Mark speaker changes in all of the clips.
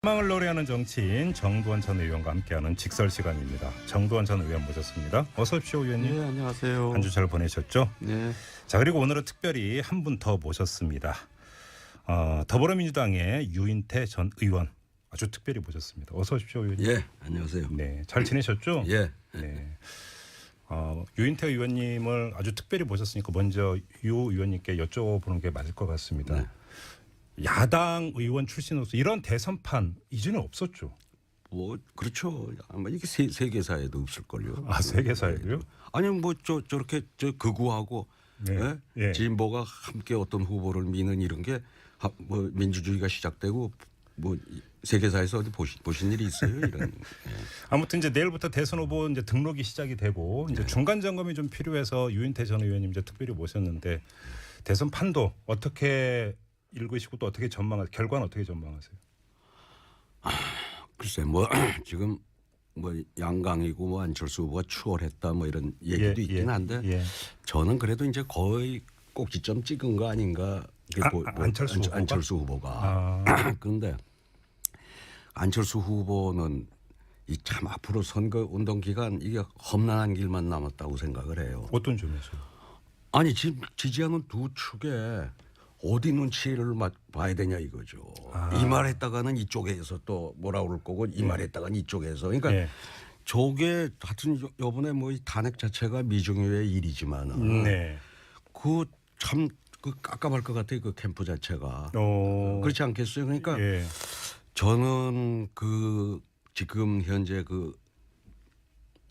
Speaker 1: 희망을 노래하는 정치인 정두원 전 의원과 함께하는 직설 시간입니다. 정두원 전 의원 모셨습니다. 어서 오십시오, 의원님.
Speaker 2: 네, 안녕하세요.
Speaker 1: 한 주 잘 보내셨죠?
Speaker 2: 네.
Speaker 1: 자, 그리고 오늘은 특별히 한 분 더 모셨습니다. 더불어민주당의 유인태 전 의원 아주 특별히 모셨습니다. 어서 오십시오, 의원님.
Speaker 3: 예, 안녕하세요.
Speaker 1: 네, 잘 지내셨죠?
Speaker 3: 예.
Speaker 1: 네. 유인태 의원님을 아주 특별히 모셨으니까 먼저 유 의원님께 여쭤보는 게 맞을 것 같습니다.
Speaker 3: 네.
Speaker 1: 야당 의원 출신으로서 이런 대선판 이전에 없었죠.
Speaker 3: 뭐 그렇죠. 아마 이게 세계사에도 없을 걸요.
Speaker 1: 아, 세계사에도요?
Speaker 3: 아니 뭐 저렇게 극우하고
Speaker 1: 네.
Speaker 3: 예?
Speaker 1: 예.
Speaker 3: 진보가 함께 어떤 후보를 미는 이런 게 뭐 민주주의가 시작되고 뭐 세계사에서 어디 보신 일이 있어요? 이런. 예.
Speaker 1: 아무튼 이제 내일부터 대선 후보 이제 등록이 시작이 되고 이제 중간 점검이 좀 필요해서 유인태 전 의원님 이제 특별히 모셨는데 대선 판도 어떻게 읽으시고 또 어떻게 결과는 어떻게 전망하세요?
Speaker 3: 글쎄 뭐 지금 뭐 양강이고 뭐 안철수 후보가 추월했다 뭐 이런 얘기도 있긴 한데 저는 그래도 이제 거의 꼭지점 찍은 거 아닌가. 안철수 후보가. 그런데 안철수 후보는 이 참 앞으로 선거 운동 기간 이게 험난한 길만 남았다고 생각을 해요.
Speaker 1: 어떤 점에서?
Speaker 3: 아니 지금 지지하는 두 축에 어디 눈치를 봐야 되냐 이거죠. 이 말했다가는 이쪽에서 또 뭐라 그럴 거고 이 말했다가는 이쪽에서. 그러니까 저게 하여튼 요번에 뭐 이 탄핵 자체가 미중유의 일이지만은 그 참 그 깝깝할 것 같아요. 그 캠프 자체가. 그렇지 않겠어요? 그러니까 저는 그 지금 현재 그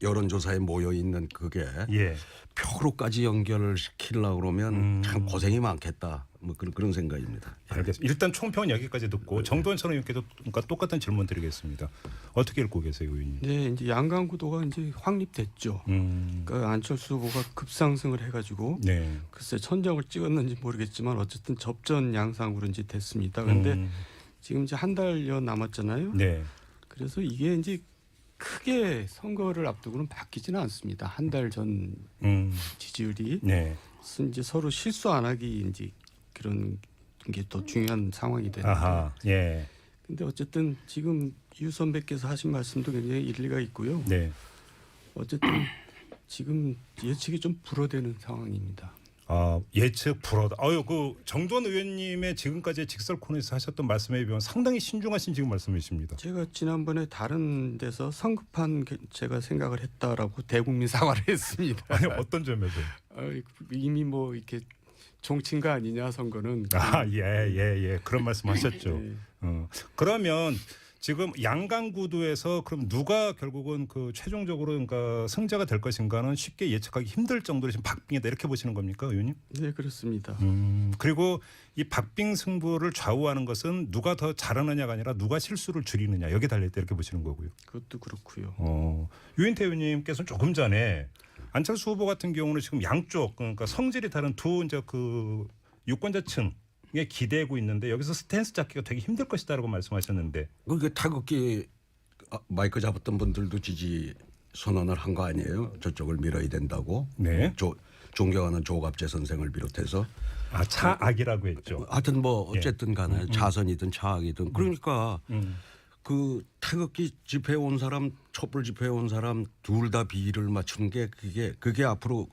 Speaker 3: 여론조사에 모여 있는 그게 표로까지 연결을 시키려고 그러면 참 고생이 많겠다. 뭐 그런 생각입니다.
Speaker 1: 알겠습니다. 일단 총평은 여기까지 듣고 정두원 전 의원께도 똑같은 질문 드리겠습니다. 어떻게 읽고 계세요, 의원님?
Speaker 2: 네, 이제 양강 구도가 이제 확립됐죠. 그러니까 안철수 후보가 급상승을 해가지고 글쎄 천정을 찍었는지 모르겠지만 어쨌든 접전 양상으로 이제 됐습니다. 그런데 지금 이제 한 달여 남았잖아요. 그래서 이게 이제 크게 선거를 앞두고는 바뀌지는 않습니다. 한 달 전 지지율이 그래서 이제 서로 실수 안 하기 이제 그런 게 더 중요한 상황이 되는데. 근데 어쨌든 지금 유 선배께서 하신 말씀도 굉장히 일리가 있고요. 어쨌든 지금 예측이 좀 불어대는 상황입니다.
Speaker 1: 예측 불어다. 그 정두원 의원님의 지금까지 직설 코너에서 하셨던 말씀에 비하면 상당히 신중하신 지금 말씀이십니다.
Speaker 2: 제가 지난번에 다른 데서 성급한 제가 생각을 했다라고 대국민 사과를 했습니다.
Speaker 1: 아니 어떤 점에서?
Speaker 2: 이미 뭐 이렇게 종친가 아니냐 선거는.
Speaker 1: 그런 말씀하셨죠. 그러면 지금 양강 구도에서 그럼 누가 결국은 그 최종적으로 그러니까 승자가 될 것인가는 쉽게 예측하기 힘들 정도로 지금 박빙이다 이렇게 보시는 겁니까, 의원님?
Speaker 2: 네, 그렇습니다.
Speaker 1: 그리고 이 박빙 승부를 좌우하는 것은 누가 더 잘하느냐가 아니라 누가 실수를 줄이느냐 여기에 달려있다 이렇게 보시는 거고요.
Speaker 2: 그것도 그렇고요.
Speaker 1: 유인태 의원님께서는 조금 전에 안철수 후보 같은 경우는 지금 양쪽 그러니까 성질이 다른 두 이제 그 유권자층 에 기대고 있는데 여기서 스탠스 잡기가 되게 힘들 것이다라고 말씀하셨는데
Speaker 3: 그게 타격기 마이크 잡았던 분들도 지지 선언을 한 거 아니에요? 저쪽을 밀어야 된다고. 존경하는 조갑재 선생을 비롯해서
Speaker 1: 차악이라고 했죠.
Speaker 3: 하여튼 뭐 어쨌든 간에 자선이든 차악이든 그러니까 그 태극기 집회에 온 사람 촛불 집회에 온 사람 둘 다 비를 맞추는 게 그게 앞으로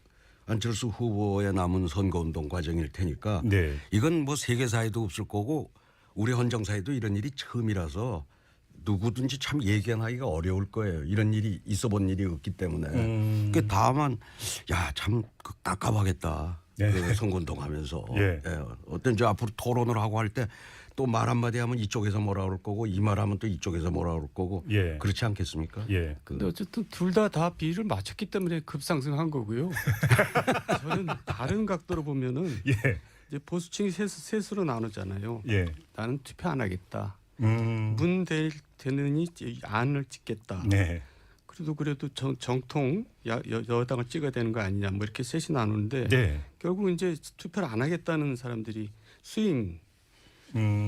Speaker 3: 안철수 후보의 남은 선거운동 과정일 테니까 이건 뭐 세계사에도 없을 거고 우리 헌정사에도 이런 일이 처음이라서 누구든지 참 예견하기가 어려울 거예요. 이런 일이 있어 본 일이 없기 때문에. 다만 참 깝깝하겠다. 그 선거운동 하면서. 어떤 이제 앞으로 토론을 하고 할 때 또 말 한마디 하면 이쪽에서 뭐라 그럴 거고 이 말하면 또 이쪽에서 뭐라 그럴 거고 그렇지 않겠습니까?
Speaker 2: 근데 어쨌든 둘 다 비를 맞췄기 때문에 급상승한 거고요. 저는 다른 각도로 보면은 이제 보수층이 셋으로 나누잖아요. 나는 투표 안 하겠다. 문 되느니 안을 찍겠다. 그래도 정통 여당을 찍어야 되는 거 아니냐 뭐 이렇게 셋이 나누는데 결국 이제 투표를 안 하겠다는 사람들이 스윙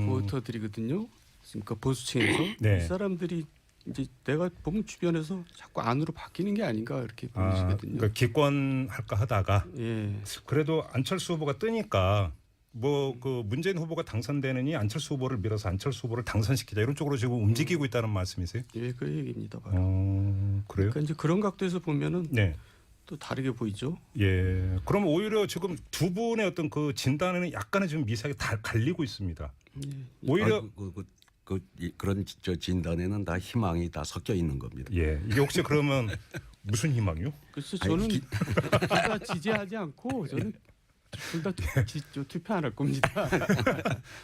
Speaker 2: 보터들이거든요. 그러니까 보수층에서 이 사람들이 이제 내가 보면 주변에서 자꾸 안으로 바뀌는 게 아닌가 이렇게 보이시거든요.
Speaker 1: 그러니까 기권할까 하다가 그래도 안철수 후보가 뜨니까 뭐 그 문재인 후보가 당선되느니 안철수 후보를 밀어서 안철수 후보를 당선시키자 이런 쪽으로 지금 움직이고 있다는 말씀이세요?
Speaker 2: 예, 그 얘기입니다. 바로.
Speaker 1: 그래요?
Speaker 2: 그러니까 이제 그런 각도에서 보면은
Speaker 1: 네.
Speaker 2: 또 다르게 보이죠.
Speaker 1: 예. 그럼 오히려 지금 두 분의 어떤 그 진단에는 약간의 좀 미세하게 다 갈리고 있습니다. 오히려
Speaker 3: 그런 저 진단에는 다 희망이 다 섞여 있는 겁니다.
Speaker 1: 예. 이게 혹시 그러면 무슨 희망이요?
Speaker 2: 그래서 저는 둘 다 지지하지 않고 저는 둘 다 투표 안 할 겁니다.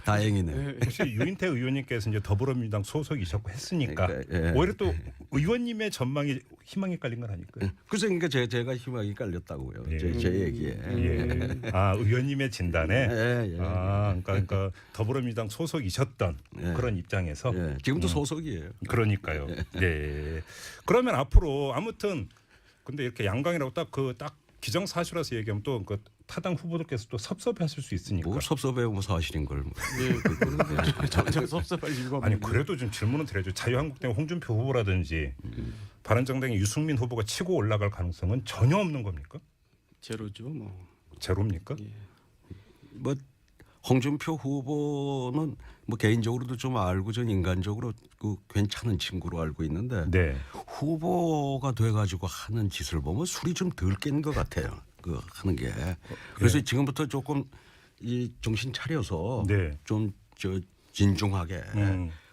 Speaker 3: 다행이네요.
Speaker 1: 혹시 유인태 의원님께서 이제 더불어민주당 소속이셨고 했으니까
Speaker 3: 그러니까, 예.
Speaker 1: 오히려 또 의원님의 전망이 희망이 깔린 건 아닐까요?
Speaker 3: 그래서 그러니까 제가 희망이 깔렸다고요.
Speaker 1: 예.
Speaker 3: 제 얘기에.
Speaker 1: 예. 아 의원님의 진단에.
Speaker 3: 예.
Speaker 1: 아 그러니까 더불어민주당 소속이셨던
Speaker 3: 예.
Speaker 1: 그런 입장에서.
Speaker 3: 예. 지금도 소속이에요.
Speaker 1: 그러니까요. 네. 그러면 앞으로 아무튼 근데 이렇게 양강이라고 딱 기정사실화서 얘기하면 또 그 타당 후보들께서 또 섭섭해하실 수 있으니까.
Speaker 3: 뭐 섭섭해요, 뭐 사실인 걸.
Speaker 2: 예, 그거는 전혀 섭섭할 이유가
Speaker 1: 아니
Speaker 2: 없는
Speaker 1: 그래도 좀 질문은 드려야죠. 자유한국당 홍준표 후보라든지 바른정당의 유승민 후보가 치고 올라갈 가능성은 전혀 없는 겁니까?
Speaker 2: 제로죠, 뭐.
Speaker 1: 제로입니까?
Speaker 2: 예.
Speaker 3: 뭐 홍준표 후보는 뭐 개인적으로도 좀 알고 전 인간적으로 그 괜찮은 친구로 알고 있는데
Speaker 1: 네.
Speaker 3: 후보가 돼가지고 하는 짓을 보면 술이 좀 덜 깬 것 같아요. 그 하는 게. 그래서 지금부터 조금 이 정신 차려서
Speaker 1: 네.
Speaker 3: 좀 저 진중하게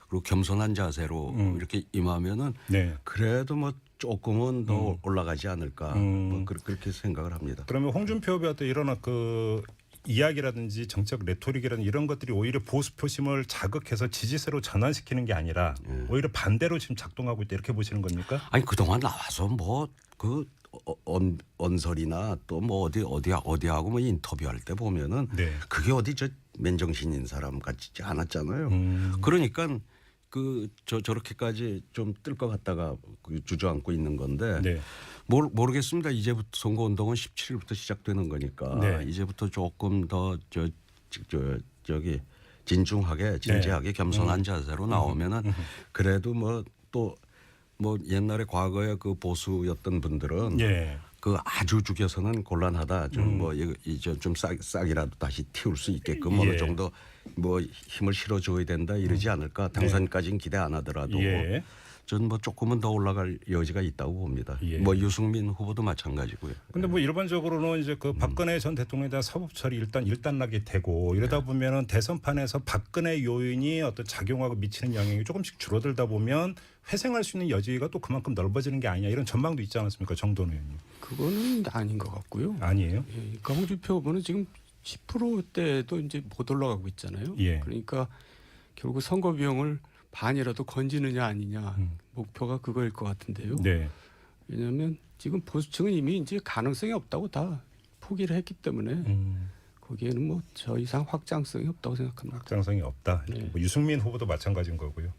Speaker 3: 그리고 겸손한 자세로 이렇게 임하면은
Speaker 1: 네.
Speaker 3: 그래도 뭐 조금은 더 올라가지 않을까 뭐 그렇게 생각을 합니다.
Speaker 1: 그러면 홍준표 후보한테 이런 그 이야기라든지 정책 레토릭이라든지 이런 것들이 오히려 보수 표심을 자극해서 지지세로 전환시키는 게 아니라 오히려 반대로 지금 작동하고 있다 이렇게 보시는 겁니까?
Speaker 3: 아니 그동안 나와서 뭐 그 언설이나 또 뭐 어디하고 뭐 인터뷰할 때 보면은
Speaker 1: 네.
Speaker 3: 그게 어디 저 맨정신인 사람 같지 않았잖아요. 그러니까 저렇게까지 좀 뜰 것 같다가 주저앉고 있는 건데
Speaker 1: 네.
Speaker 3: 모르겠습니다. 이제부터 선거 운동은 17일부터 시작되는 거니까
Speaker 1: 네.
Speaker 3: 이제부터 조금 더 저기 진중하게 진지하게 겸손한 자세로 나오면은 그래도 뭐 또 뭐 옛날에 과거에 그 보수였던 분들은
Speaker 1: 예.
Speaker 3: 그 아주 죽여서는 곤란하다. 좀 뭐 이제 좀 싹이라도 다시 틔울 수 있게끔 어느 정도 뭐 힘을 실어줘야 된다 이러지 않을까. 당선까지는 기대 안 하더라도
Speaker 1: 예.
Speaker 3: 저는 뭐 조금은 더 올라갈 여지가 있다고 봅니다.
Speaker 1: 예.
Speaker 3: 뭐 유승민 후보도 마찬가지고요.
Speaker 1: 근데 뭐 일반적으로는 이제 그 박근혜 전 대통령에 대한 사법 처리 일단락이 되고 이러다 보면은 대선판에서 박근혜 요인이 어떤 작용하고 미치는 영향이 조금씩 줄어들다 보면 회생할 수 있는 여지가 또 그만큼 넓어지는 게 아니냐 이런 전망도 있지 않았습니까, 정돈 의원님?
Speaker 2: 그거는 아닌 것 같고요.
Speaker 1: 아니에요?
Speaker 2: 예, 그러니까 홍준표 후보는 지금 10%대도 이제 못 올라가고 있잖아요.
Speaker 1: 예.
Speaker 2: 그러니까 결국 선거 비용을 반이라도 건지느냐 아니냐 목표가 그거일 것 같은데요.
Speaker 1: 네.
Speaker 2: 왜냐하면 지금 보수층은 이미 이제 가능성이 없다고 다 포기를 했기 때문에 거기에는 뭐 더 이상 확장성이 없다고 생각합니다.
Speaker 1: 확장성이 없다.
Speaker 2: 네.
Speaker 1: 뭐 유승민 후보도 마찬가지인 거고요.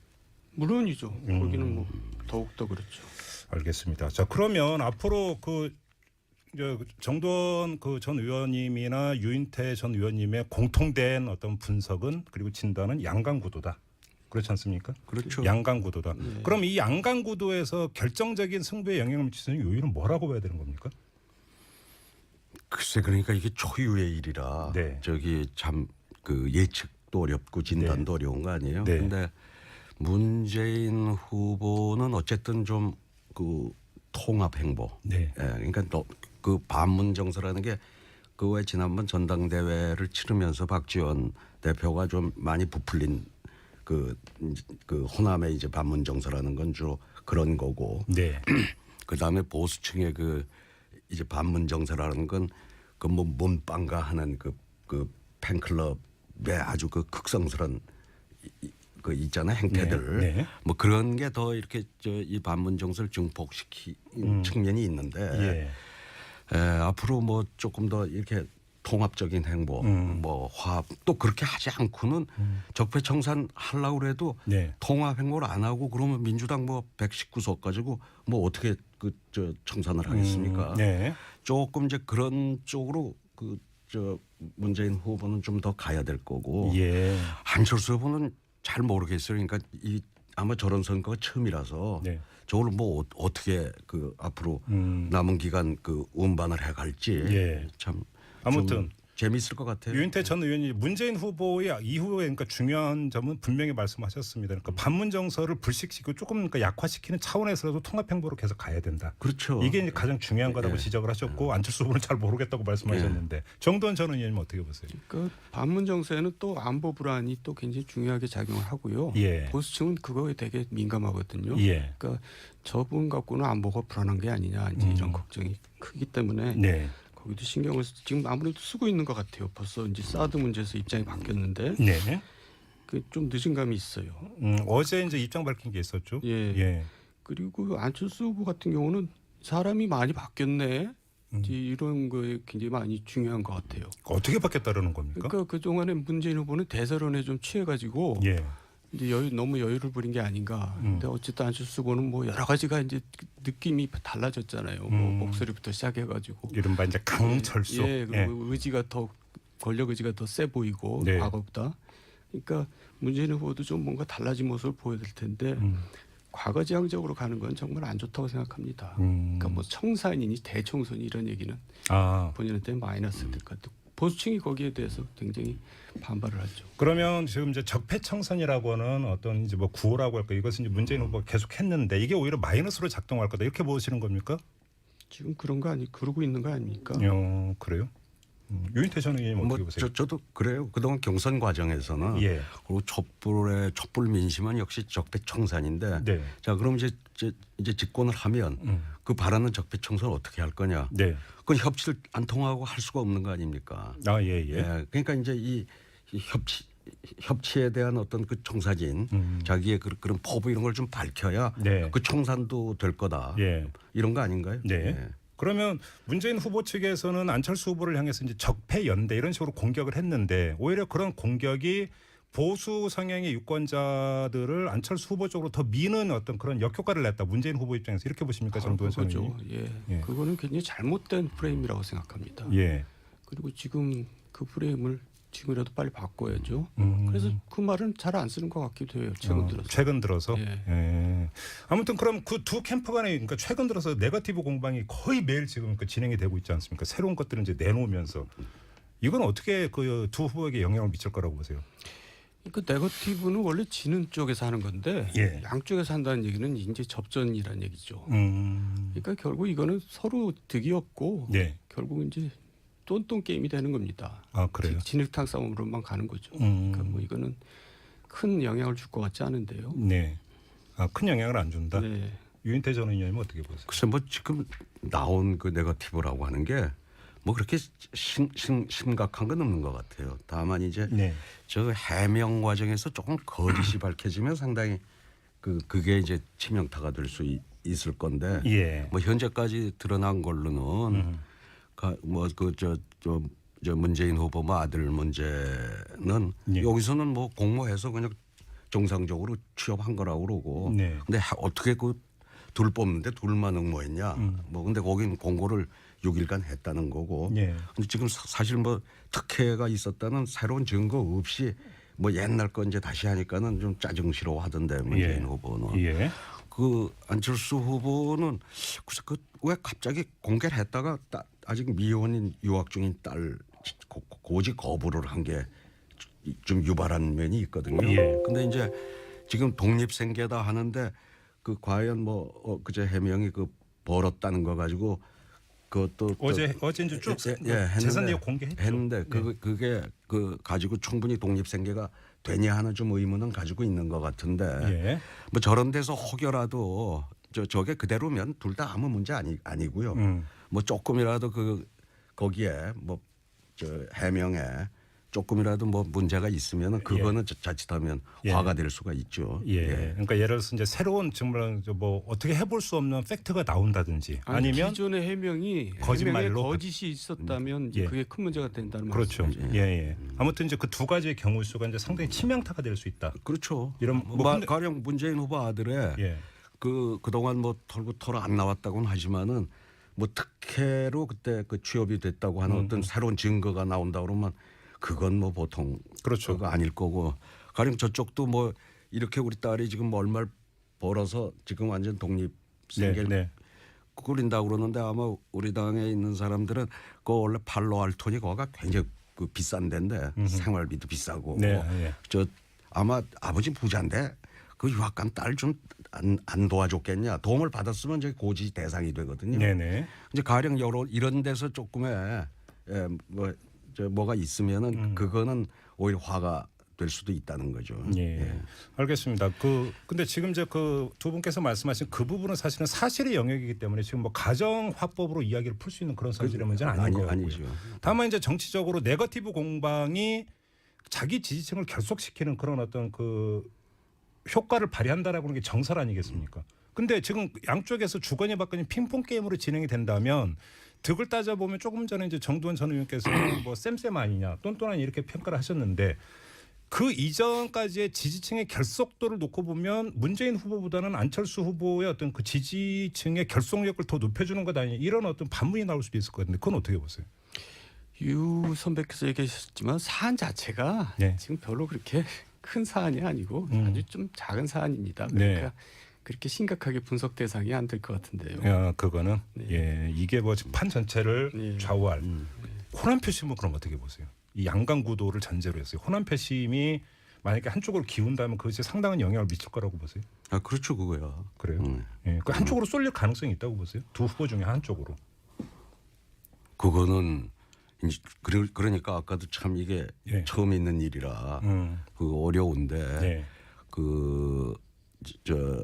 Speaker 2: 물론이죠. 거기는 뭐 더욱 더 그렇죠.
Speaker 1: 알겠습니다. 자 그러면 앞으로 그 정돈 그 전 의원님이나 유인태 전 의원님의 공통된 어떤 분석은 그리고 진단은 양강구도다. 그렇지 않습니까?
Speaker 3: 그렇죠.
Speaker 1: 양강구도다. 그럼 이 양강구도에서 결정적인 승부에 영향을 미치는 요인은 뭐라고 봐야 되는 겁니까?
Speaker 3: 글쎄 그러니까 이게 초유의 일이라
Speaker 1: 네.
Speaker 3: 저기 참 그 예측도 어렵고 진단도 어려운 거 아니에요.
Speaker 1: 네.
Speaker 3: 그런데 문재인 후보는 어쨌든 좀 그 통합 행보.
Speaker 1: 네.
Speaker 3: 예, 그러니까 그 반문 정서라는 게 그 왜 지난번 전당대회를 치르면서 박지원 대표가 좀 많이 부풀린 그 호남의 이제 반문 정서라는 건 주로 그런 거고.
Speaker 1: 네.
Speaker 3: 그 다음에 보수층의 그 이제 반문 정서라는 건 그 뭐 몸빵가 하는 그 팬클럽의 아주 그 극성스러운 그 있잖아요 행태들
Speaker 1: 네, 네.
Speaker 3: 뭐 그런 게 더 이렇게 이 반문 정서를 증폭시킨 측면이 있는데 앞으로 뭐 조금 더 이렇게 통합적인 행보, 뭐 화합 또 그렇게 하지 않고는 적폐청산 하려고 그래도
Speaker 1: 네.
Speaker 3: 통합 행보를 안 하고 그러면 민주당 뭐 119석 가지고 뭐 어떻게 청산을 하겠습니까?
Speaker 1: 네.
Speaker 3: 조금 이제 그런 쪽으로 문재인 후보는 좀 더 가야 될 거고
Speaker 1: 예.
Speaker 3: 한철수 후보는 잘 모르겠어요. 그러니까 아마 저런 선거가 처음이라서
Speaker 1: 네.
Speaker 3: 저걸 뭐 어떻게 그 앞으로 남은 기간 그 운반을 해갈지
Speaker 1: 예.
Speaker 3: 참
Speaker 1: 아무튼
Speaker 3: 재미있을 것 같아요.
Speaker 1: 유인태 전 의원이 문재인 후보의 이후에 그러니까 중요한 점은 분명히 말씀하셨습니다. 그러니까 반문 정서를 불식시키고 조금 그러니까 약화시키는 차원에서라도 통합 행보로 계속 가야 된다.
Speaker 3: 그렇죠.
Speaker 1: 이게 이제 가장 중요한 거라고
Speaker 3: 예.
Speaker 1: 지적을 하셨고 안철수 후보는 잘 모르겠다고 말씀하셨는데 정도원 전 의원님 어떻게 보세요?
Speaker 2: 그 반문 정세는 또 안보 불안이 또 굉장히 중요하게 작용을 하고요.
Speaker 1: 예.
Speaker 2: 보수층은 그거에 되게 민감하거든요.
Speaker 1: 예.
Speaker 2: 그러니까 저분 갖고는 안보가 불안한 게 아니냐 이제 이런 걱정이 크기 때문에
Speaker 1: 네.
Speaker 2: 거기도 신경을 지금 아무래도 쓰고 있는 것 같아요. 벌써 이제 사드 문제에서 입장이 바뀌었는데
Speaker 1: 네.
Speaker 2: 그 좀 늦은 감이 있어요.
Speaker 1: 어제 이제 입장 밝힌 게 있었죠.
Speaker 2: 예.
Speaker 1: 예.
Speaker 2: 그리고 안철수 후보 같은 경우는 사람이 많이 바뀌었네. 이제 이런 거에 굉장히 많이 중요한 것 같아요.
Speaker 1: 어떻게 바뀌었다는 겁니까?
Speaker 2: 그러니까 그 동안에 문재인 후보는 대세론에 좀 취해가지고
Speaker 1: 예.
Speaker 2: 이제 너무 여유를 부린 게 아닌가. 근데 어쨌든 안철수 후보는 뭐 여러 가지가 이제 느낌이 달라졌잖아요. 뭐 목소리부터 시작해가지고
Speaker 1: 이른바 이제 강철수.
Speaker 2: 예, 그리고 의지가 더 권력 의지가 더 세 보이고
Speaker 1: 네.
Speaker 2: 과거보다. 그러니까 문재인 후보도 좀 뭔가 달라진 모습을 보여야 될 텐데 과거지향적으로 가는 건 정말 안 좋다고 생각합니다. 그러니까 뭐 청산이니 대청소니 이런 얘기는 본인한테 마이너스 될 것 같아요. 보수층이 거기에 대해서 굉장히 반발을 하죠.
Speaker 1: 그러면 지금 이제 적폐청산이라고는 어떤 이제 뭐 구호라고 할까 이것은 이제 문재인 후보가 계속 했는데 이게 오히려 마이너스로 작동할 거다 이렇게 보시는 겁니까?
Speaker 2: 지금 그런 거 아니 그러고 있는 거 아닙니까?
Speaker 1: 그래요? 유인태 전 의원님 어떻게 보세요?
Speaker 3: 저도 그래요. 그동안 경선 과정에서는
Speaker 1: 예.
Speaker 3: 그리고 촛불 민심은 역시 적폐청산인데
Speaker 1: 네.
Speaker 3: 자 그럼 이제 집권을 하면 그 바라는 적폐청산을 어떻게 할 거냐?
Speaker 1: 네.
Speaker 3: 그건 협치를 안 통하고 할 수가 없는 거 아닙니까?
Speaker 1: 예.
Speaker 3: 그러니까 이제 이 협치에 대한 어떤 그 청사진 자기의 그런 포부 이런 걸 좀 밝혀야
Speaker 1: 네.
Speaker 3: 그 청산도 될 거다.
Speaker 1: 예.
Speaker 3: 이런 거 아닌가요?
Speaker 1: 네.
Speaker 3: 예.
Speaker 1: 그러면 문재인 후보 측에서는 안철수 후보를 향해서 이제 적폐 연대 이런 식으로 공격을 했는데 오히려 그런 공격이 보수 성향의 유권자들을 안철수 후보 쪽으로 더 미는 어떤 그런 역효과를 냈다. 문재인 후보 입장에서 이렇게 보십니까, 정도원
Speaker 2: 그거죠.
Speaker 1: 의원님?
Speaker 2: 예. 그거는 굉장히 잘못된 프레임이라고 생각합니다.
Speaker 1: 예.
Speaker 2: 그리고 지금 그 프레임을 지금이라도 빨리 바꿔야죠. 그래서 그 말은 잘 안 쓰는 것 같기도 해요. 최근 들어서.
Speaker 1: 예. 아무튼 그럼 그 두 캠프 간에 그러니까 최근 들어서 네거티브 공방이 거의 매일 지금 그 진행이 되고 있지 않습니까? 새로운 것들을 이제 내놓으면서 이건 어떻게 그 두 후보에게 영향을 미칠 거라고 보세요?
Speaker 2: 그 네거티브는 원래 지는 쪽에서 하는 건데
Speaker 1: 예.
Speaker 2: 양쪽에서 한다는 얘기는 이제 접전이라는 얘기죠.
Speaker 1: 음.
Speaker 2: 그러니까 결국 이거는 서로 득이 없고
Speaker 1: 네.
Speaker 2: 결국 이제 똔똔 게임이 되는 겁니다.
Speaker 1: 아, 그래요?
Speaker 2: 진흙탕 싸움으로만 가는 거죠. 그러니까 뭐 이거는 큰 영향을 줄 것 같지 않은데요.
Speaker 1: 네. 아, 큰 영향을 안 준다.
Speaker 2: 네.
Speaker 1: 유인태 전 의원님은 어떻게 보세요?
Speaker 3: 글쎄 뭐 지금 나온 그 네거티브라고 하는 게 뭐 그렇게 심각한 건 없는 것 같아요. 다만 이제
Speaker 1: 네.
Speaker 3: 저 해명 과정에서 조금 거짓이 밝혀지면 상당히 그게 이제 치명타가 될 수 있을 건데
Speaker 1: 예.
Speaker 3: 뭐 현재까지 드러난 걸로는 뭐 저 문재인 후보 뭐 아들 문제는
Speaker 1: 예.
Speaker 3: 여기서는 뭐 공모해서 그냥 정상적으로 취업한 거라고 그러고
Speaker 1: 네.
Speaker 3: 근데 어떻게 그 둘 뽑는데 둘만 응모했냐 뭐 근데 거긴 공고를 6일간 했다는 거고
Speaker 1: 예.
Speaker 3: 근데 지금 사실 뭐 특혜가 있었다는 새로운 증거 없이 뭐 옛날 거 이제 다시 하니까는 좀 짜증스러워 하던데 문재인 후보는
Speaker 1: 예.
Speaker 3: 그 안철수 후보는 글쎄 왜 갑자기 공개를 했다가 아직 미혼인 유학 중인 딸 고지 거부를 한 게 좀 유발한 면이 있거든요.
Speaker 1: 예.
Speaker 3: 근데 이제 지금 독립생계다 하는데 그 과연 뭐 그제 해명이 그 벌었다는 거 가지고 그것도
Speaker 1: 어제 이제 쭉 재산 내역 공개했죠.
Speaker 3: 했는데 그게 그 가지고 충분히 독립생계가 되냐 하는 좀 의문은 가지고 있는 것 같은데
Speaker 1: 예.
Speaker 3: 뭐 저런 데서 혹여라도 저게 그대로면 둘 다 아무 문제 아니고요. 뭐 조금이라도 거기에 뭐 저 해명에 조금이라도 뭐 문제가 있으면은 그거는 자칫하면 화가 될 수가 있죠.
Speaker 1: 예. 그러니까 예를 들어서 이제 새로운 정말 뭐 어떻게 해볼 수 없는 팩트가 나온다든지 아니면
Speaker 2: 기존의 해명이
Speaker 1: 거짓말로
Speaker 2: 거짓이 있었다면 이제 그게 큰 문제가 된다는
Speaker 1: 그렇죠.
Speaker 2: 말씀이죠.
Speaker 1: 예. 아무튼 이제 그 두 가지의 경우 수가 이제 상당히 치명타가 될 수 있다.
Speaker 3: 그렇죠.
Speaker 1: 이런
Speaker 3: 가령 문재인 후보 아들의 그동안 뭐 털고 안 나왔다고는 하지만은 뭐 특혜로 그때 그 취업이 됐다고 하는 어떤 새로운 증거가 나온다 그러면 그건 뭐 보통
Speaker 1: 그렇죠.
Speaker 3: 그거 아닐 거고 가령 저쪽도 뭐 이렇게 우리 딸이 지금 뭐 얼마를 벌어서 지금 완전 독립생계를 꾸린다고 그러는데 아마 우리 당에 있는 사람들은 그 원래 팔로알토니 거가 굉장히 그 비싼 데인데 생활비도 비싸고
Speaker 1: 네,
Speaker 3: 뭐
Speaker 1: 예.
Speaker 3: 저 아마 아버지 부자인데 그 유학 간 딸 좀 안 도와줬겠냐. 도움을 받았으면 이제 고지 대상이 되거든요.
Speaker 1: 네네.
Speaker 3: 이제 가령 여러 이런 데서 조금의 뭐가 있으면은 그거는 오히려 화가 될 수도 있다는 거죠.
Speaker 1: 예. 알겠습니다. 근데 지금 이제 그 두 분께서 말씀하신 그 부분은 사실은 사실의 영역이기 때문에 지금 뭐 가정 화법으로 이야기를 풀 수 있는 그런 성질의 문제는 아닌 거고요.
Speaker 3: 아니죠.
Speaker 1: 다만 이제 정치적으로 네거티브 공방이 자기 지지층을 결속시키는 그런 어떤 그 효과를 발휘한다라고 하는 게 정설 아니겠습니까? 근데 지금 양쪽에서 주거니 받거니 핑퐁 게임으로 진행이 된다면 득을 따져보면 조금 전에 이제 정두원 전 의원께서 뭐 쌤쌤 아니냐 똔똔하니 이렇게 평가를 하셨는데 그 이전까지의 지지층의 결속도를 놓고 보면 문재인 후보보다는 안철수 후보의 어떤 그 지지층의 결속력을 더 높여주는 것 아니냐 이런 어떤 반문이 나올 수도 있을 것 같은데 그건 어떻게 보세요?
Speaker 2: 유 선배께서 얘기하셨지만 사안 자체가
Speaker 1: 네.
Speaker 2: 지금 별로 그렇게 큰 사안이 아니고 아주 좀 작은 사안입니다.
Speaker 1: 네.
Speaker 2: 그러니까 그렇게 심각하게 분석 대상이 안 될 것 같은데요.
Speaker 1: 야, 그거는
Speaker 2: 네.
Speaker 1: 예, 이게 뭐 판 전체를
Speaker 2: 네.
Speaker 1: 좌우할 호남 표심은 그럼 어떻게 보세요? 이 양강 구도를 전제로 했어요. 호남 표심이 만약에 한쪽으로 기운다면 그것이 상당한 영향을 미칠 거라고 보세요.
Speaker 3: 아 그렇죠 그거야.
Speaker 1: 그래요? 예, 그 한쪽으로 쏠릴 가능성이 있다고 보세요. 두 후보 중에 한쪽으로.
Speaker 3: 그거는 이제 그러니까 아까도 참 이게
Speaker 1: 예.
Speaker 3: 처음 있는 일이라 그 어려운데
Speaker 1: 네.
Speaker 3: 그 저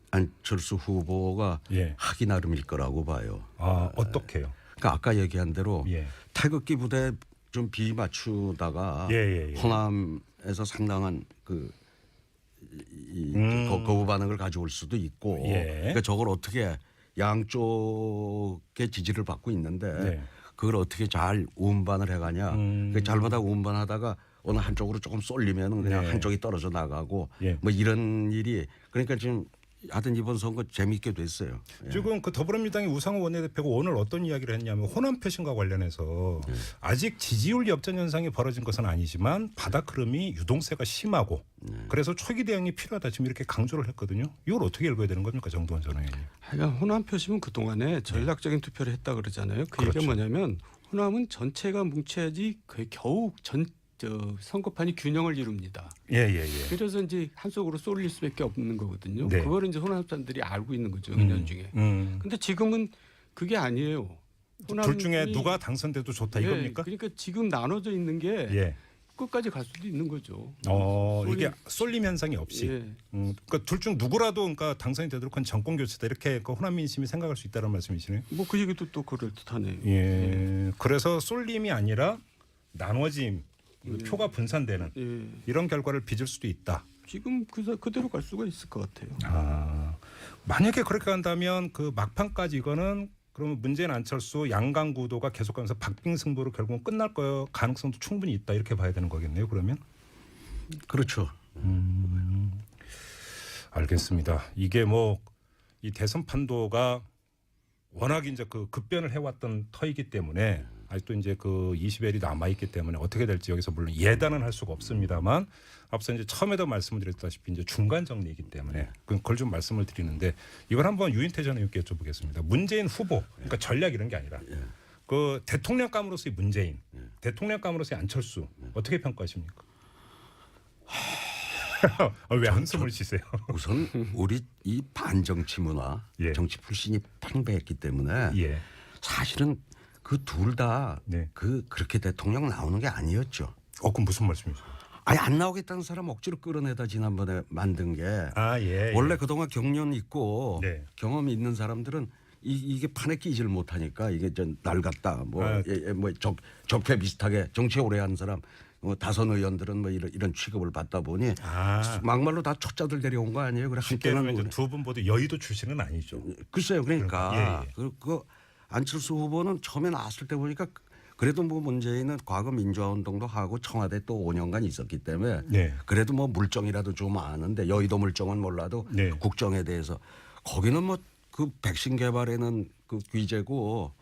Speaker 3: 안철수 후보가
Speaker 1: 예.
Speaker 3: 하기 나름일 거라고 봐요.
Speaker 1: 아 어떻게요?
Speaker 3: 그러니까 아까 얘기한 대로
Speaker 1: 예.
Speaker 3: 태극기 부대 좀 비맞추다가
Speaker 1: 예.
Speaker 3: 호남에서 상당한 거부 반응을 가져올 수도 있고
Speaker 1: 예.
Speaker 3: 그러니까 저걸 어떻게 양쪽의 지지를 받고 있는데
Speaker 1: 네.
Speaker 3: 그걸 어떻게 잘 운반을 해가냐 그 잘못하고 운반하다가 어느 한쪽으로 조금 쏠리면 그냥
Speaker 1: 네.
Speaker 3: 한쪽이 떨어져 나가고
Speaker 1: 예.
Speaker 3: 뭐 이런 일이 그러니까 지금 하여튼 이번 선거 재미있게 됐어요. 예.
Speaker 1: 지금 그 더불어민주당의 우상호 원내대표가 오늘 어떤 이야기를 했냐면 호남 표심과 관련해서 아직 지지율 역전 현상이 벌어진 것은 아니지만 바닥 흐름이 유동세가 심하고 그래서 초기 대응이 필요하다 지금 이렇게 강조를 했거든요. 이걸 어떻게 읽어야 되는 겁니까 정두원 전 의원님?
Speaker 2: 하여간 호남 표심은 그동안에 전략적인 투표를 했다 그러잖아요. 그
Speaker 1: 그렇죠.
Speaker 2: 얘기가 뭐냐면 호남은 전체가 뭉쳐야지 거의 겨우 선거판이 균형을 이룹니다.
Speaker 1: 예.
Speaker 2: 그래서 이제 한쪽으로 쏠릴 수밖에 없는 거거든요.
Speaker 1: 네.
Speaker 2: 그거를 이제 호남 사람들이 알고 있는 거죠. 은연중에. 근데 지금은 그게 아니에요.
Speaker 1: 둘 중에 누가 당선돼도 좋다 이겁니까?
Speaker 2: 그러니까 지금 나눠져 있는 게
Speaker 1: 예.
Speaker 2: 끝까지 갈 수도 있는 거죠.
Speaker 1: 이게 쏠림 현상이 없이.
Speaker 2: 예.
Speaker 1: 그러니까 둘 중 누구라도 그러니까 당선이 되도록 한 정권 교체다 이렇게 그 호남 민심이 생각할 수 있다는 말씀이시네요.
Speaker 2: 뭐 그 얘기도 또 그럴 듯하네요.
Speaker 1: 예. 그래서 쏠림이 아니라 나눠짐, 표가 분산되는
Speaker 2: 예.
Speaker 1: 이런 결과를 빚을 수도 있다.
Speaker 2: 지금 그대로 갈 수가 있을 것 같아요.
Speaker 1: 만약에 그렇게 한다면 그 막판까지 이거는 그러면 문재인 안철수 양강 구도가 계속하면서 박빙승부로 결국은 끝날 거요 가능성도 충분히 있다 이렇게 봐야 되는 거겠네요. 그러면
Speaker 3: 그렇죠.
Speaker 1: 알겠습니다. 이게 뭐 이 대선 판도가 워낙 이제 그 급변을 해왔던 터이기 때문에 아직도 이제 그 20일이 남아 있기 때문에 어떻게 될지 여기서 물론 예단은 할 수가 없습니다만 앞서 이제 처음에도 말씀을 드렸다시피 이제 중간 정리이기 때문에 그걸 좀 말씀을 드리는데 이걸 한번 유인태 전 의원께 여쭤보겠습니다. 문재인 후보 그러니까 전략 이런 게 아니라 그 대통령감으로서의 문재인, 대통령감으로서의 안철수 어떻게 평가하십니까? 왜 한숨을 쉬세요?
Speaker 3: 우선 우리 이 반정치 문화,
Speaker 1: 예.
Speaker 3: 정치 출신이 팽배했기 때문에
Speaker 1: 예.
Speaker 3: 사실은 그 둘 다
Speaker 1: 네.
Speaker 3: 그렇게 대통령 나오는 게 아니었죠.
Speaker 1: 그럼 무슨 말씀이세요?
Speaker 3: 아니 안 나오겠다는 사람 억지로 끌어내다 지난번에 만든 게
Speaker 1: 예.
Speaker 3: 원래 그동안 경륜 있고
Speaker 1: 네.
Speaker 3: 경험이 있는 사람들은 이게 판에 끼질 못하니까 이게 좀 낡았다 뭐 적폐 비슷하게 정치 오래 한 사람 다선 의원들은 뭐 이런 취급을 받다 보니 막말로 다 초짜들 데려온 거 아니에요? 그래
Speaker 1: 쉽게 말하면 두 분 모두 여의도 출신은 아니죠.
Speaker 3: 글쎄요, 그러니까
Speaker 1: 예.
Speaker 3: 그 안철수 후보는 처음에 나왔을 때 보니까 그래도 뭐 문재인은 과거 민주화운동도 하고 청와대 또 5년간 있었기 때문에
Speaker 1: 네.
Speaker 3: 그래도 뭐 물정이라도 좀 아는데 여의도 물정은 몰라도
Speaker 1: 네.
Speaker 3: 국정에 대해서 거기는 뭐 그 백신 개발에는 그 귀재고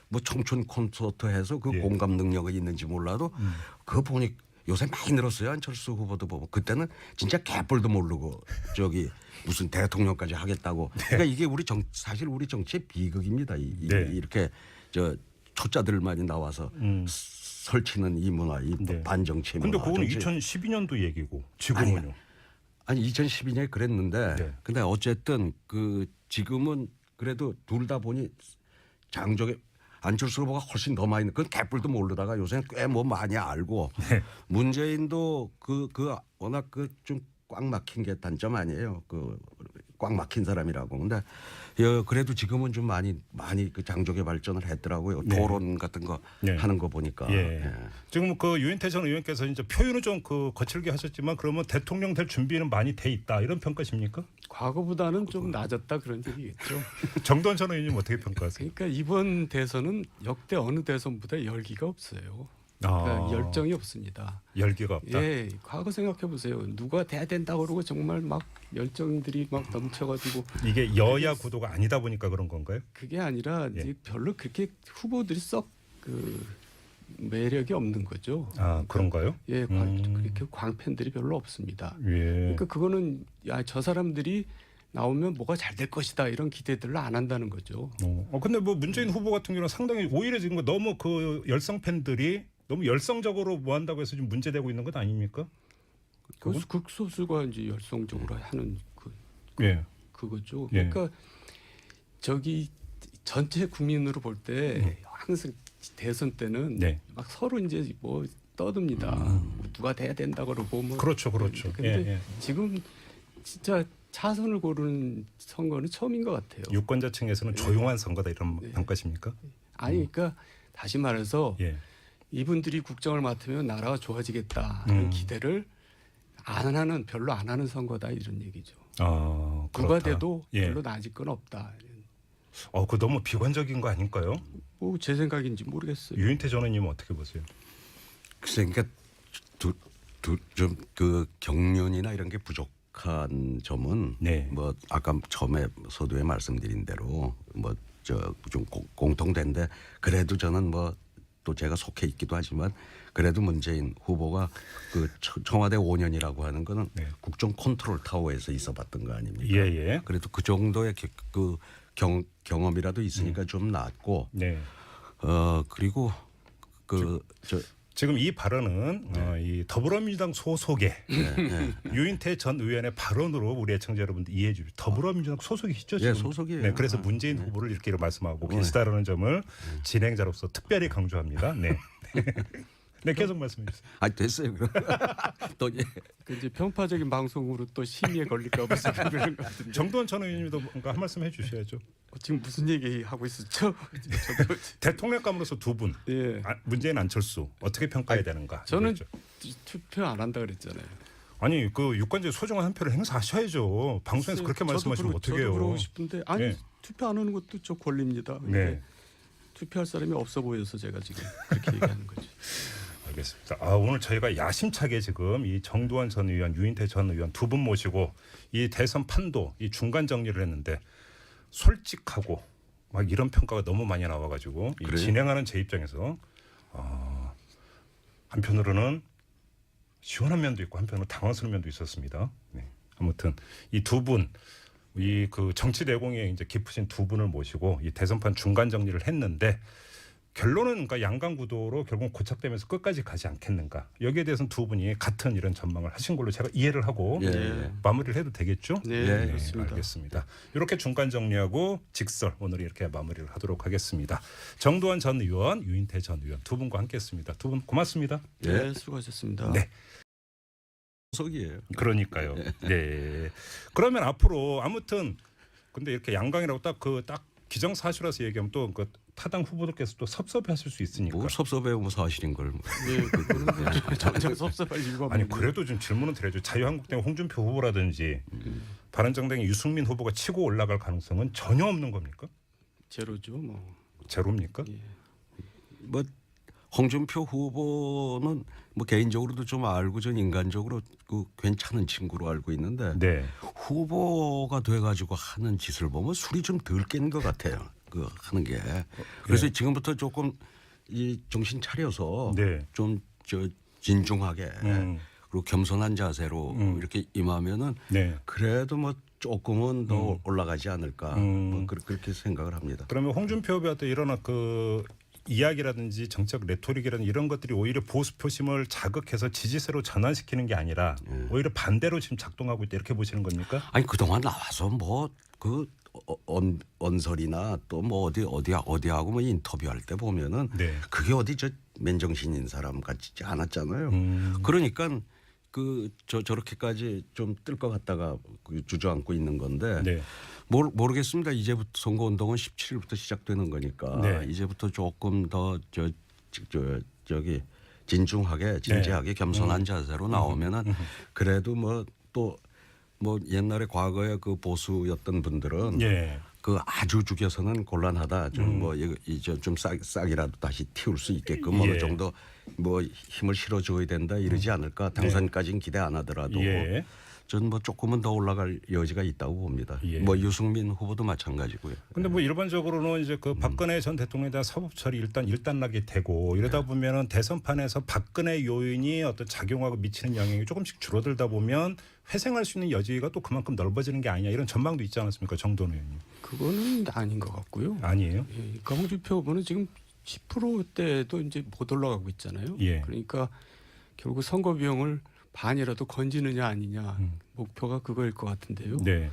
Speaker 3: 뭐 청춘 콘서트 해서 그 공감 능력이 있는지 몰라도 그거 보니 요새 많이 늘었어요. 안철수 후보도 보고 그때는 진짜 개뿔도 모르고 저기 무슨 대통령까지 하겠다고. 그러니까 이게 사실 우리 정치의 비극입니다. 이렇게 저 초짜들만이 나와서 설치는 이 문화, 이
Speaker 1: 네.
Speaker 3: 반정치 문화.
Speaker 1: 근데 그거는 2012년도 얘기고 지금은요.
Speaker 3: 아니 2012년에 그랬는데
Speaker 1: 네.
Speaker 3: 근데 어쨌든 그 지금은 그래도 둘 다 보니 장족의 안철수 후보가 훨씬 더 많이 그건 개뿔도 모르다가 요새는 꽤 뭐 많이 알고
Speaker 1: 네.
Speaker 3: 문재인도 그 워낙 그 좀 꽉 막힌 게 단점 아니에요. 그 꽉 막힌 사람이라고. 근데 그래도 지금은 좀 많이 그 장족의 발전을 했더라고요.
Speaker 1: 네.
Speaker 3: 토론 같은 거
Speaker 1: 네.
Speaker 3: 하는 거 보니까.
Speaker 1: 예.
Speaker 3: 예.
Speaker 1: 지금 그 유인태 전 의원께서 이제 표현은 좀 그 거칠게 하셨지만 그러면 대통령 될 준비는 많이 돼 있다 이런 평가십니까?
Speaker 2: 과거보다는 좀 낮았다 그런 얘기겠죠.
Speaker 1: 정도원 전 의원님 어떻게 평가하세요?
Speaker 2: 그러니까 이번 대선은 역대 어느 대선보다 열기가 없어요. 그러니까 열정이 없습니다.
Speaker 1: 열기가 없다.
Speaker 2: 예, 과거 생각해 보세요. 누가 돼야 된다 그러고 정말 막 열정들이 막 넘쳐가지고
Speaker 1: 이게 여야 구도가 아니다 보니까 그런 건가요?
Speaker 2: 그게 아니라
Speaker 1: 예.
Speaker 2: 이제 별로 그렇게 후보들이 썩 그 매력이 없는 거죠.
Speaker 1: 아 그런가요?
Speaker 2: 예, 그렇게 광팬들이 별로 없습니다.
Speaker 1: 예.
Speaker 2: 그러니까 그거는 야, 저 사람들이 나오면 뭐가 잘 될 것이다 이런 기대들을 안 한다는 거죠.
Speaker 1: 근데 뭐 문재인 후보 같은 경우는 상당히 오히려 지금 너무 그 열성 팬들이 너무 열성적으로 뭐 한다고 해서 좀 문제되고 있는 것 아닙니까?
Speaker 2: 그 극소수가 이제 열성적으로 하는
Speaker 1: 예.
Speaker 2: 그거죠.
Speaker 1: 예.
Speaker 2: 그러니까 저기 전체 국민으로 볼 때 항상 대선 때는
Speaker 1: 네.
Speaker 2: 막 서로 이제 뭐 떠듭니다. 뭐 누가 돼야 된다 그러고 뭐.
Speaker 1: 그렇죠.
Speaker 2: 근데
Speaker 1: 예.
Speaker 2: 지금 진짜 차선을 고르는 선거는 처음인 것 같아요.
Speaker 1: 유권자층에서는 조용한 선거다 이런 평가십니까?
Speaker 2: 아니 그러니까 다시 말해서
Speaker 1: 예.
Speaker 2: 이분들이 국정을 맡으면 나라가 좋아지겠다 하는 기대를 별로 안 하는 선거다 이런 얘기죠.
Speaker 1: 아,
Speaker 2: 누가
Speaker 1: 그렇다.
Speaker 2: 돼도
Speaker 1: 예.
Speaker 2: 별로 나아질 건 없다.
Speaker 1: 그거 너무 비관적인 거 아닐까요?
Speaker 2: 뭐 제 생각인지 모르겠어요.
Speaker 1: 유인태 전 의원님은 어떻게 보세요?
Speaker 3: 글쎄, 그러니까 좀 그 경륜이나 이런 게 부족한 점은
Speaker 1: 네.
Speaker 3: 뭐 아까 처음에 서두에 말씀드린 대로 뭐 저 좀 공통된데 그래도 저는 뭐 또 제가 속해 있기도 하지만 그래도 문재인 후보가 그 청와대 5년이라고 하는 거는
Speaker 1: 네.
Speaker 3: 국정 컨트롤 타워에서 있어봤던 거 아닙니까?
Speaker 1: 예.
Speaker 3: 그래도 그 정도의 그 경험이라도 있으니까 좀 낫고
Speaker 1: 네.
Speaker 3: 그리고 저
Speaker 1: 지금 이 발언은 이 더불어민주당 소속의 유인태 전 의원의 발언으로 우리 애청자 여러분들 이해해 주십시오. 더불어민주당 소속이시죠? 지금?
Speaker 3: 예, 소속이에요.
Speaker 1: 네, 그래서 문재인 후보를 이렇게 말씀하고 계시다라는 점을 진행자로서 특별히 강조합니다. 네. 네, 계속 말씀해 주세요.
Speaker 3: 아 됐어요. 또
Speaker 2: 그 이제 편파적인 방송으로 또 심의에 걸릴까 봐 그러는 것 같은데.
Speaker 1: 정도원 전 의원님도 뭔가 한 말씀 해주셔야죠.
Speaker 2: 지금 무슨 얘기 하고 있었죠? 저도
Speaker 1: 대통령감으로서 두 분,
Speaker 2: 예.
Speaker 1: 문재인 안철수 어떻게 평가해야 되는가?
Speaker 2: 저는
Speaker 1: 이거죠.
Speaker 2: 투표 안 한다 그랬잖아요.
Speaker 1: 아니 그 유권자의 소중한 한 표를 행사하셔야죠. 방송에서 그렇게 말씀하시면 어떡해요?
Speaker 2: 저도 그러고 싶은데 아니
Speaker 1: 네.
Speaker 2: 투표 안 하는 것도 저 권리입니다.
Speaker 1: 네.
Speaker 2: 투표할 사람이 없어 보여서 제가 지금 그렇게 얘기하는 거죠.
Speaker 1: 알겠습니다. 오늘 저희가 야심차게 지금 이 정두환 전 의원, 유인태 전 의원 두 분 모시고 이 대선 판도, 이 중간 정리를 했는데 솔직하고 막 이런 평가가 너무 많이 나와가지고 이 진행하는 제 입장에서 한편으로는 시원한 면도 있고 한편으로 당황스러운 면도 있었습니다. 네. 아무튼 이 두 분, 이 그 정치 내공에 이제 깊으신 두 분을 모시고 이 대선판 중간 정리를 했는데. 결론은 그러니까 양강 구도로 결국 고착되면서 끝까지 가지 않겠는가. 여기에 대해서는 두 분이 같은 이런 전망을 하신 걸로 제가 이해를 하고 마무리를 해도 되겠죠?
Speaker 2: 네, 그렇습니다.
Speaker 1: 알겠습니다. 이렇게 중간 정리하고 직설 오늘 이렇게 마무리를 하도록 하겠습니다. 정두환 전 의원, 유인태 전 의원 두 분과 함께했습니다. 두 분 고맙습니다.
Speaker 2: 네, 수고하셨습니다.
Speaker 1: 네.
Speaker 3: 소속이에요.
Speaker 1: 그러니까요. 네. 그러면 앞으로 아무튼 근데 이렇게 양강이라고 딱 기정사실화서 얘기하면 또 그 타당 후보들께서 또 섭섭해하실 수 있으니까.
Speaker 3: 뭐 섭섭해요, 사실인 걸.
Speaker 2: 네, 그거는 전혀 섭섭할 이유가
Speaker 1: 아니
Speaker 2: 없는
Speaker 1: 그래도 좀 질문은 드려야죠. 자유한국당 홍준표 후보라든지 바른정당의 유승민 후보가 치고 올라갈 가능성은 전혀 없는 겁니까?
Speaker 2: 제로죠, 뭐.
Speaker 1: 제로입니까?
Speaker 2: 예.
Speaker 3: 뭐 홍준표 후보는 뭐 개인적으로도 좀 알고 전 인간적으로 그 괜찮은 친구로 알고 있는데
Speaker 1: 네.
Speaker 3: 후보가 돼가지고 하는 짓을 보면 술이 좀 덜 깬 것 같아요. 그 하는 게. 그래서 지금부터 조금 이 정신 차려서
Speaker 1: 네.
Speaker 3: 좀 저 진중하게 그리고 겸손한 자세로 이렇게 임하면은
Speaker 1: 네.
Speaker 3: 그래도 뭐 조금은 더 올라가지 않을까 뭐 그렇게 생각을 합니다.
Speaker 1: 그러면 홍준표 후보한테 일어나 그 이야기라든지 정책 레토릭이라든지 이런 것들이 오히려 보수 표심을 자극해서 지지세로 전환시키는 게 아니라 오히려 반대로 지금 작동하고 있다 이렇게 보시는 겁니까?
Speaker 3: 아니 그동안 나와서 뭐 그 언설이나 또 뭐 어디하고 뭐 인터뷰할 때 보면은
Speaker 1: 네.
Speaker 3: 그게 어디 저 맨정신인 사람 같지 않았잖아요. 그러니까 저렇게까지 좀 뜰 것 같다가 주저앉고 있는 건데
Speaker 1: 네.
Speaker 3: 모르겠습니다. 이제부터 선거 운동은 17일부터 시작되는 거니까
Speaker 1: 네.
Speaker 3: 이제부터 조금 더 저기 진중하게 진지하게 겸손한 자세로 나오면은 그래도 뭐 또 뭐 옛날에 과거에 그 보수였던 분들은
Speaker 1: 예.
Speaker 3: 그 아주 죽여서는 곤란하다. 좀 뭐 이제 좀 싹이라도 다시 틔울 수 있게끔
Speaker 1: 예.
Speaker 3: 어느 정도 뭐 힘을 실어줘야 된다 이러지 않을까. 당선까지는 기대 안 하더라도
Speaker 1: 예.
Speaker 3: 저는 뭐 조금은 더 올라갈 여지가 있다고 봅니다.
Speaker 1: 예.
Speaker 3: 뭐 유승민 후보도 마찬가지고요.
Speaker 1: 근데 뭐 일반적으로는 이제 그 박근혜 전 대통령에 대한 사법 처리 일단락이 되고 이러다 보면은 대선판에서 박근혜 요인이 어떤 작용하고 미치는 영향이 조금씩 줄어들다 보면 회생할 수 있는 여지가 또 그만큼 넓어지는 게 아니냐 이런 전망도 있지 않았습니까, 정돈 의원님?
Speaker 2: 그거는 아닌 것 같고요.
Speaker 1: 아니에요?
Speaker 2: 예, 홍준표 후보는 지금 10%대도 이제 못 올라가고 있잖아요.
Speaker 1: 예.
Speaker 2: 그러니까 결국 선거 비용을 반이라도 건지느냐 아니냐 목표가 그거일 것 같은데요.
Speaker 1: 네.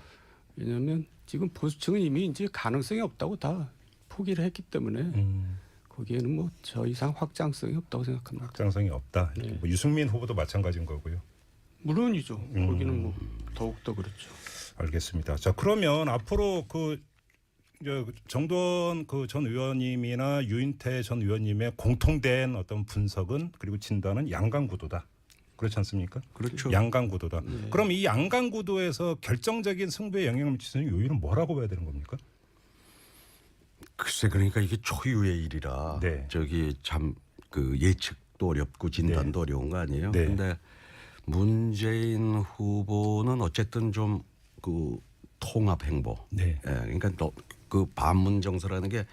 Speaker 2: 왜냐하면 지금 보수층은 이미 이제 가능성이 없다고 다 포기를 했기 때문에 거기에는 뭐 저 이상 확장성이 없다고 생각합니다.
Speaker 1: 확장성이 없다. 이렇게
Speaker 2: 네.
Speaker 1: 뭐 유승민 후보도 마찬가지인 거고요.
Speaker 2: 물론이죠. 거기는 뭐 더욱 더 그렇죠.
Speaker 1: 알겠습니다. 자, 그러면 앞으로 정돈 전 의원님이나 유인태 전 의원님의 공통된 어떤 분석은 그리고 진단은 양강구도다. 그렇지 않습니까?
Speaker 3: 그렇죠.
Speaker 1: 양강구도다. 그럼 이 양강구도에서 결정적인 승부에 영향을 미치는 요인은 뭐라고 봐야 되는 겁니까?
Speaker 3: 글쎄 그러니까 이게 초유의 일이라
Speaker 1: 네.
Speaker 3: 저기 참 그 예측도 어렵고 진단도 어려운 거 아니에요.
Speaker 1: 네.
Speaker 3: 그런데 문재인 후보는 어쨌든 좀 그 통합 행보.
Speaker 1: 네.
Speaker 3: 예, 그러니까 그 반문 정서라는 게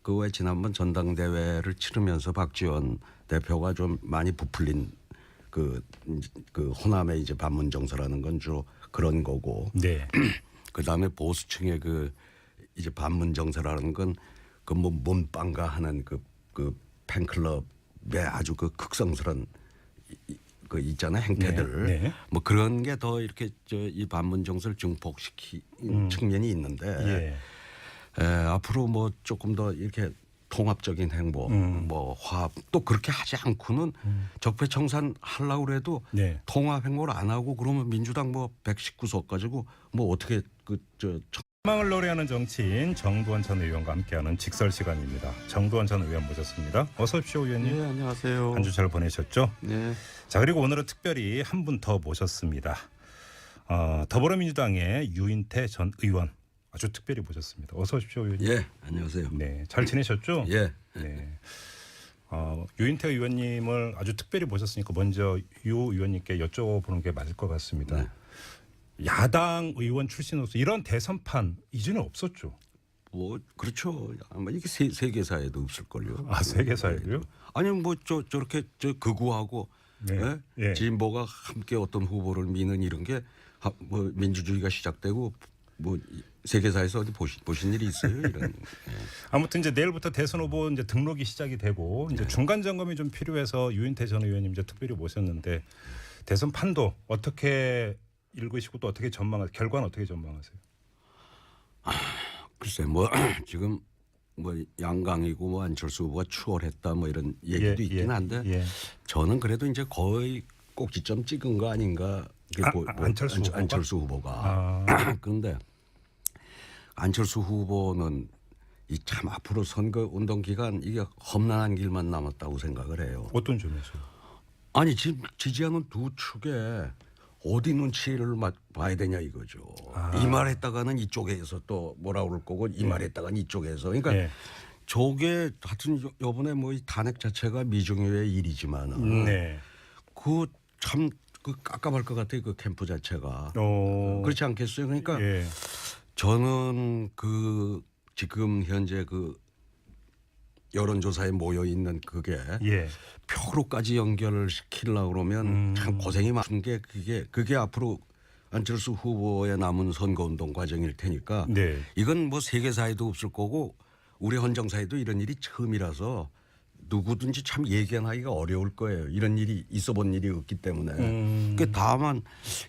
Speaker 3: 그 왜 지난번 전당대회를 치르면서 박지원 대표가 좀 많이 부풀린 그 호남의 이제 반문 정서라는 건 주로 그런 거고.
Speaker 1: 네.
Speaker 3: 그 다음에 보수층의 그 이제 반문 정서라는 건 그 뭐 문방가 하는 그 팬클럽의 아주 그 극성스러운 그 있잖아요 행태들
Speaker 1: 네, 네.
Speaker 3: 뭐 그런 게 더 이렇게 이 반문 정서를 증폭시킨 측면이 있는데 앞으로 뭐 조금 더 이렇게 통합적인 행보 뭐 화합 또 그렇게 하지 않고는 적폐청산 하려고 그래도
Speaker 1: 네.
Speaker 3: 통합 행보를 안 하고 그러면 민주당 뭐 119석 가지고 뭐 어떻게
Speaker 1: 희망을 노래하는 정치인 정두원 전 의원과 함께하는 직설 시간입니다. 정두원 전 의원 모셨습니다. 어서 오십시오, 의원님.
Speaker 2: 네, 안녕하세요.
Speaker 1: 한 주 잘 보내셨죠?
Speaker 2: 네.
Speaker 1: 자, 그리고 오늘은 특별히 한 분 더 모셨습니다. 더불어민주당의 유인태 전 의원 아주 특별히 모셨습니다. 어서 오십시오, 의원님.
Speaker 3: 예 안녕하세요.
Speaker 1: 네, 잘 지내셨죠?
Speaker 3: 예.
Speaker 1: 네. 유인태 의원님을 아주 특별히 모셨으니까 먼저 유 의원님께 여쭤보는 게 맞을 것 같습니다.
Speaker 3: 네.
Speaker 1: 야당 의원 출신으로서 이런 대선판 이전에 없었죠.
Speaker 3: 뭐 그렇죠. 아마 이게 세계사에도 없을걸요.
Speaker 1: 아, 세계사에도요?
Speaker 3: 아니 뭐 저렇게 극우하고
Speaker 1: 네. 예.
Speaker 3: 진보가 함께 어떤 후보를 미는 이런 게 뭐 민주주의가 시작되고 뭐 세계사에서 어디 보신 일이 있어요 이런. 예.
Speaker 1: 아무튼 이제 내일부터 대선 후보 이제 등록이 시작이 되고 이제 중간 점검이 좀 필요해서 유인태 전 의원님 이제 특별히 모셨는데 대선 판도 어떻게 읽으시고 또 어떻게 전망하세요? 결과는 어떻게 전망하세요?
Speaker 3: 글쎄 뭐 지금 뭐 양강이고 뭐 안철수 후보가 추월했다 뭐 이런 얘기도 있긴 한데
Speaker 1: 예.
Speaker 3: 저는 그래도 이제 거의 꼭지점 찍은 거 아닌가. 안철수 후보가. 그런데 안철수 후보는 이 참 앞으로 선거 운동 기간 이게 험난한 길만 남았다고 생각을 해요.
Speaker 1: 어떤 점에서?
Speaker 3: 아니 지금 지지하는 두 축에 어디 눈치를 봐야 되냐 이거죠. 이 말했다가는 이쪽에서 또 뭐라 그럴 거고 이 말했다가는 이쪽에서. 그러니까 저게 하여튼 요번에 뭐 이 탄핵 자체가 미중유의 일이지만
Speaker 1: 네.
Speaker 3: 그 참 그 깝깝할 것 같아요. 그 캠프 자체가. 그렇지 않겠어요? 그러니까
Speaker 1: 예.
Speaker 3: 저는 그 지금 현재 그 여론조사에 모여 있는 그게
Speaker 1: 예.
Speaker 3: 표로까지 연결을 시키려고 그러면 참 고생이 많은 게 그게 앞으로 안철수 후보의 남은 선거운동 과정일 테니까
Speaker 1: 네.
Speaker 3: 이건 뭐 세계사에도 없을 거고 우리 헌정사에도 이런 일이 처음이라서 누구든지 참 예견하기가 어려울 거예요. 이런 일이 있어본 일이 없기 때문에. 그 다만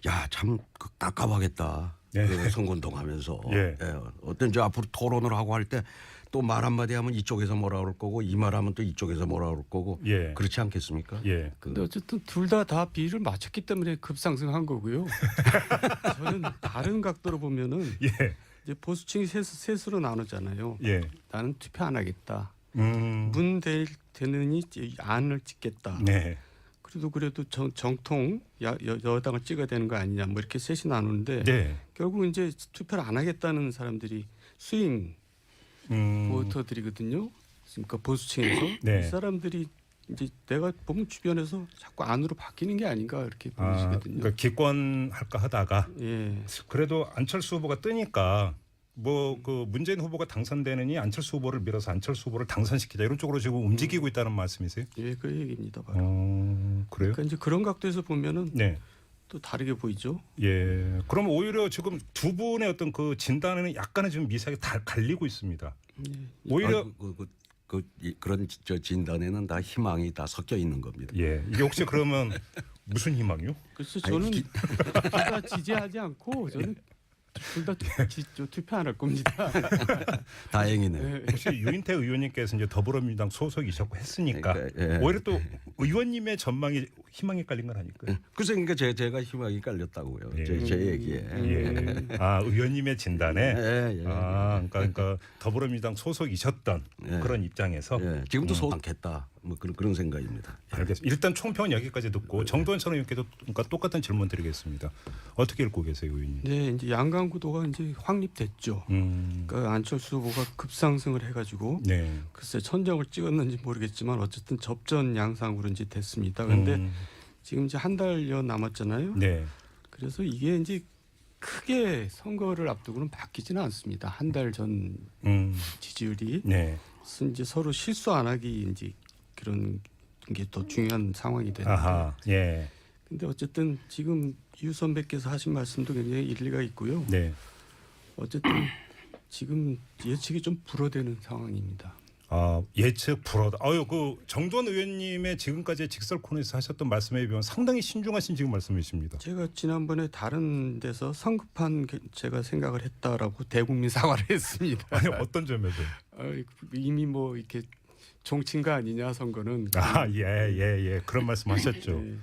Speaker 3: 야 참 깝깝하겠다.
Speaker 1: 네.
Speaker 3: 그 선거운동하면서
Speaker 1: 예.
Speaker 3: 어떤 이제 앞으로 토론을 하고 할 때 또 말 한마디 하면 이쪽에서 뭐라 그럴 거고 이 말하면 또 이쪽에서 뭐라 그럴 거고
Speaker 1: 예.
Speaker 3: 그렇지 않겠습니까?
Speaker 1: 예.
Speaker 2: 근데 어쨌든 둘 다 비율을 맞췄기 때문에 급상승한 거고요. 저는 다른 각도로 보면은
Speaker 1: 예.
Speaker 2: 이제 보수층이 셋으로 나누잖아요.
Speaker 1: 예.
Speaker 2: 나는 투표 안 하겠다. 문대는이 안을 찍겠다.
Speaker 1: 네.
Speaker 2: 그래도 정통 여당을 찍어야 되는 거 아니냐 뭐 이렇게 셋이 나누는데
Speaker 1: 네.
Speaker 2: 결국 이제 투표를 안 하겠다는 사람들이 스윙 보터들이거든요. 그러니까 보수층에서
Speaker 1: 네.
Speaker 2: 이 사람들이 이제 내가 보면 주변에서 자꾸 안으로 바뀌는 게 아닌가 이렇게 보이시거든요.
Speaker 1: 그러니까 기권할까 하다가
Speaker 2: 예.
Speaker 1: 그래도 안철수 후보가 뜨니까 뭐 그 문재인 후보가 당선되느니 안철수 후보를 밀어서 안철수 후보를 당선시키자 이런 쪽으로 지금 움직이고 있다는 말씀이세요?
Speaker 2: 예, 그 얘기입니다. 바로.
Speaker 1: 그래요?
Speaker 2: 그러니까 이제 그런 각도에서 보면은
Speaker 1: 네.
Speaker 2: 또 다르게 보이죠.
Speaker 1: 예. 그럼 오히려 지금 두 분의 어떤 그 진단에는 약간은 지금 미세하게 다 갈리고 있습니다.
Speaker 2: 예.
Speaker 1: 오히려
Speaker 3: 그런 저 진단에는 다 희망이 다 섞여 있는 겁니다.
Speaker 1: 예. 이게 혹시 그러면 무슨 희망이요?
Speaker 2: 그래서 저는 둘 다 지지하지 않고 저는 둘 다 투표 안 할 겁니다.
Speaker 3: 다행이네요.
Speaker 2: 예.
Speaker 1: 혹시 유인태 의원님께서 이제 더불어민주당 소속이셨고 했으니까
Speaker 3: 그러니까, 예.
Speaker 1: 오히려 또 의원님의 전망이 희망이 깔린 건 아닐까요?
Speaker 3: 그래서 그러니까 제가 희망이 깔렸다고요.
Speaker 1: 예.
Speaker 3: 제 얘기에.
Speaker 1: 예. 아 의원님의 진단에.
Speaker 3: 예.
Speaker 1: 그러니까 더불어민주당 소속이셨던
Speaker 3: 예.
Speaker 1: 그런 입장에서.
Speaker 3: 예. 지금도 소않겠다 뭐 그런 생각입니다.
Speaker 1: 알겠습니다. 일단 총평은 여기까지 듣고 정도원 전 의원께도 그러니까 똑같은 질문 드리겠습니다. 어떻게 읽고 계세요, 의원님?
Speaker 2: 네, 이제 양강 구도가 이제 확립됐죠. 그러니까 안철수 후보가 급상승을 해가지고
Speaker 1: 네.
Speaker 2: 글쎄 천정을 찍었는지 모르겠지만 어쨌든 접전 양상으로 이제 됐습니다. 그런데 지금 이제 한 달여 남았잖아요.
Speaker 1: 네.
Speaker 2: 그래서 이게 이제 크게 선거를 앞두고는 바뀌지는 않습니다. 한 달 전 지지율이
Speaker 1: 네.
Speaker 2: 그래서 이제 서로 실수 안 하기 이제 그런 게 더 중요한 상황이 되는데.
Speaker 1: 아하. 예.
Speaker 2: 근데 어쨌든 지금 유 선배께서 하신 말씀도 굉장히 일리가 있고요.
Speaker 1: 네.
Speaker 2: 어쨌든 지금 예측이 좀 불어대는 상황입니다.
Speaker 1: 예측 불허다. 그 정도원 의원님의 지금까지 직설 코너에서 하셨던 말씀에 비하면 상당히 신중하신 지금 말씀이십니다.
Speaker 2: 제가 지난번에 다른 데서 성급한 제가 생각을 했다라고 대국민 사과를 했습니다.
Speaker 1: 아니 어떤 점에서?
Speaker 2: 이미 뭐 이렇게 종친 거 아니냐 선거는.
Speaker 1: 예. 그런 말씀하셨죠.
Speaker 2: 네.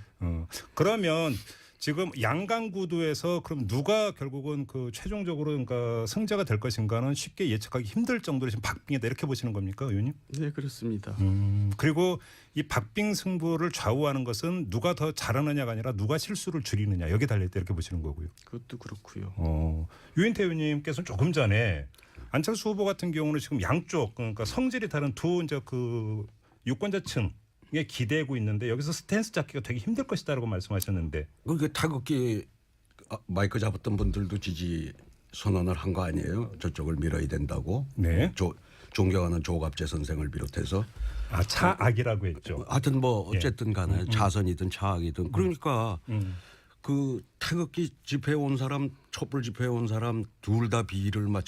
Speaker 1: 그러면 지금 양강 구도에서 그럼 누가 결국은 그 최종적으로 그러니까 승자가 될 것인가는 쉽게 예측하기 힘들 정도로 지금 박빙이다 이렇게 보시는 겁니까, 의원님?
Speaker 2: 네, 그렇습니다.
Speaker 1: 그리고 이 박빙 승부를 좌우하는 것은 누가 더 잘하느냐가 아니라 누가 실수를 줄이느냐 여기에 달려있다 이렇게 보시는 거고요.
Speaker 2: 그것도 그렇고요.
Speaker 1: 유인태 의원님께서는 조금 전에 안철수 후보 같은 경우는 지금 양쪽 그러니까 성질이 다른 두 이제 그 유권자층 에 기대고 있는데 여기서 스탠스 잡기가 되게 힘들 것이다라고 말씀하셨는데
Speaker 3: 그 타격기 마이크 잡았던 분들도 지지 선언을 한 거 아니에요? 저쪽을 밀어야 된다고.
Speaker 1: 네.
Speaker 3: 존경하는 조갑재 선생을 비롯해서.
Speaker 1: 차악이라고 했죠.
Speaker 3: 하여튼 뭐 어쨌든 간에 자선이든 차악이든 그러니까 그 태극기 집회에 온 사람 촛불 집회에 온 사람 둘 다 비를 맞